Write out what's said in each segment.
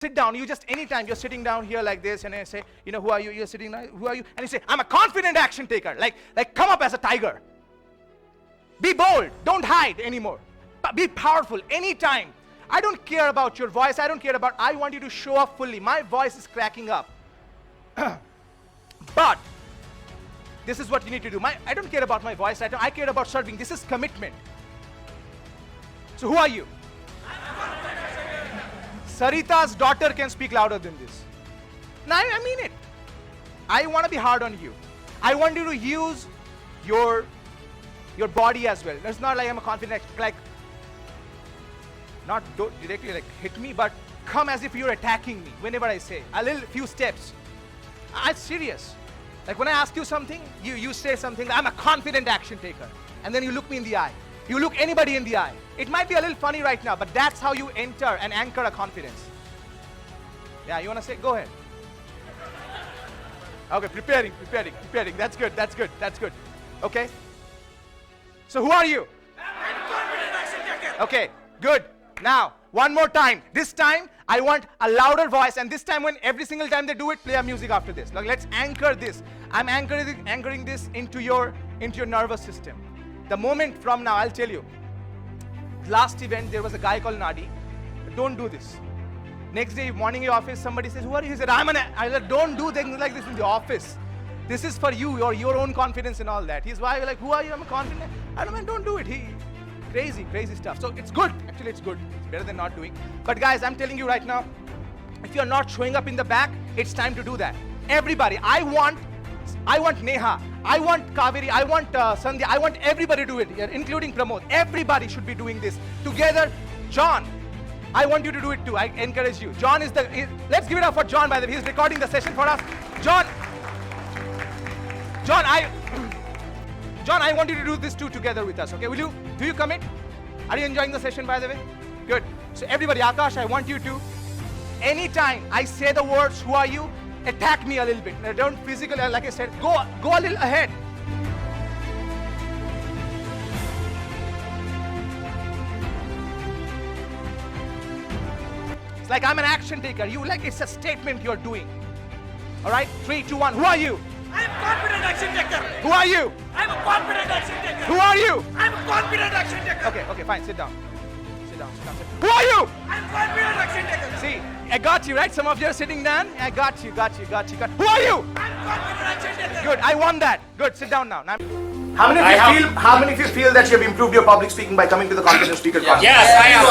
sit down. You just, anytime you're sitting down here like this and I say, who are you? You're sitting down, who are you? And you say, I'm a confident action taker. Like come up as a tiger. Be bold. Don't hide anymore. Be powerful anytime. I don't care about your voice. I want you to show up fully. My voice is cracking up. But this is what you need to do. I don't care about my voice. I care about serving. This is commitment. So who are you? Sarita's daughter can speak louder than this. No, I mean it. I want to be hard on you. I want you to use your body as well. It's not like I'm a confident, like, not directly like hit me, but come as if you're attacking me whenever I say. Few steps. I'm serious. Like when I ask you something, you say something, I'm a confident action taker. And then you look me in the eye. You look anybody in the eye. It might be a little funny right now, but that's how you enter and anchor a confidence. Yeah, you want to say? Go ahead. Okay, preparing. That's good. Okay. So who are you? I'm a confident action taker. Okay, good. Now, one more time. This time, I want a louder voice, and this time, when every single time they do it, play a music after this. Like, let's anchor this. I'm anchoring this into your nervous system. The moment from now, I'll tell you. Last event, there was a guy called Nadi. Don't do this. Next day, morning in your office, somebody says, who are you? He said, I said, don't do things like this in the office. This is for you, your own confidence and all that. He's why you're like, who are you? I'm confident. I don't mean, don't do it. Crazy stuff. So it's good. Actually, it's good. It's better than not doing. But guys, I'm telling you right now, if you're not showing up in the back, it's time to do that. Everybody, I want Neha, I want Kaveri, I want Sandhya, I want everybody to do it, including Pramod. Everybody should be doing this. Together, John, I want you to do it too. I encourage you. John let's give it up for John, by the way. He's recording the session for us. John, I want you to do this too together with us, okay? Do you commit? Are you enjoying the session, by the way? Good. So everybody, Akash, I want you to, anytime I say the words, who are you? Attack me a little bit. Now, don't physically, like I said, go a little ahead. It's like I'm an action taker. It's a statement you're doing. All right? 3, 2, 1. Who are you? I'm a confident action taker. Who are you? I'm a confident action taker. Who are you? I'm a confident action taker. Okay, fine. Sit down. Who are you? I'm confident action taker. See, I got you, right? Some of you are sitting down. I got you. Who are you? I'm confident action taker. Good, I won that. Good, sit down now. How many of you feel that you have improved your public speaking by coming to the Confident Speaker Conference? Yes, I am.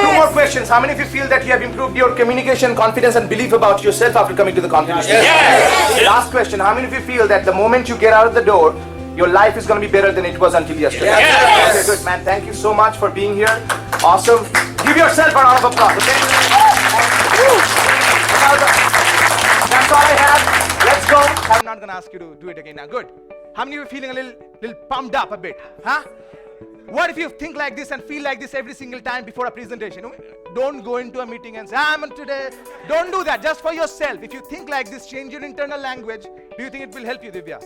Two more questions. How many of you feel that you have improved your communication, confidence and belief about yourself after coming to the Confident Speaker Conference? Last question. How many of you feel that the moment you get out of the door, your life is going to be better than it was until yesterday? Yes. Okay, good, man. Thank you so much for being here. Awesome. Give yourself a round of applause, okay? That's all I have. Let's go. I'm not going to ask you to do it again now. Good. How many of you are feeling a little pumped up a bit? Huh? What if you think like this and feel like this every single time before a presentation? Don't go into a meeting and say, I'm today. Don't do that. Just for yourself. If you think like this, change your internal language. Do you think it will help you, Divya?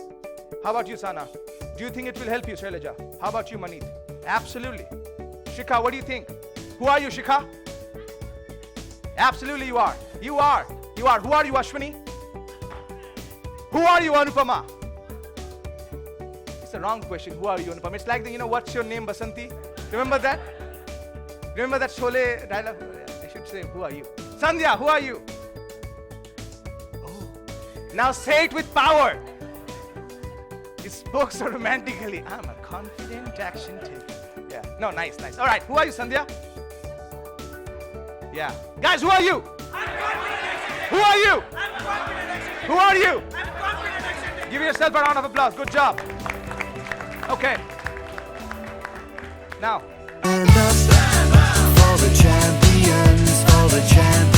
How about you, Sana? Do you think it will help you, Shailaja? How about you, Maneet? Absolutely. Shikha, what do you think? Who are you, Shikha? Absolutely you are. You are. Who are you, Ashwini? Who are you, Anupama? It's the wrong question. Who are you, Anupama? It's like what's your name, Basanti? Remember that? Remember that Sholay dialogue? I should say, who are you? Sandhya, who are you? Oh. Now say it with power. He spoke so romantically. I'm a confident action taker. Yeah. No, nice. All right. Who are you, Sandhya? Yeah. Guys, who are you? I'm confident action taker. Who are you? I'm confident action taker. Who are you? I'm confident action taker. Give yourself a round of applause. Good job. Okay. Now. Stand up for the champions, for the champions.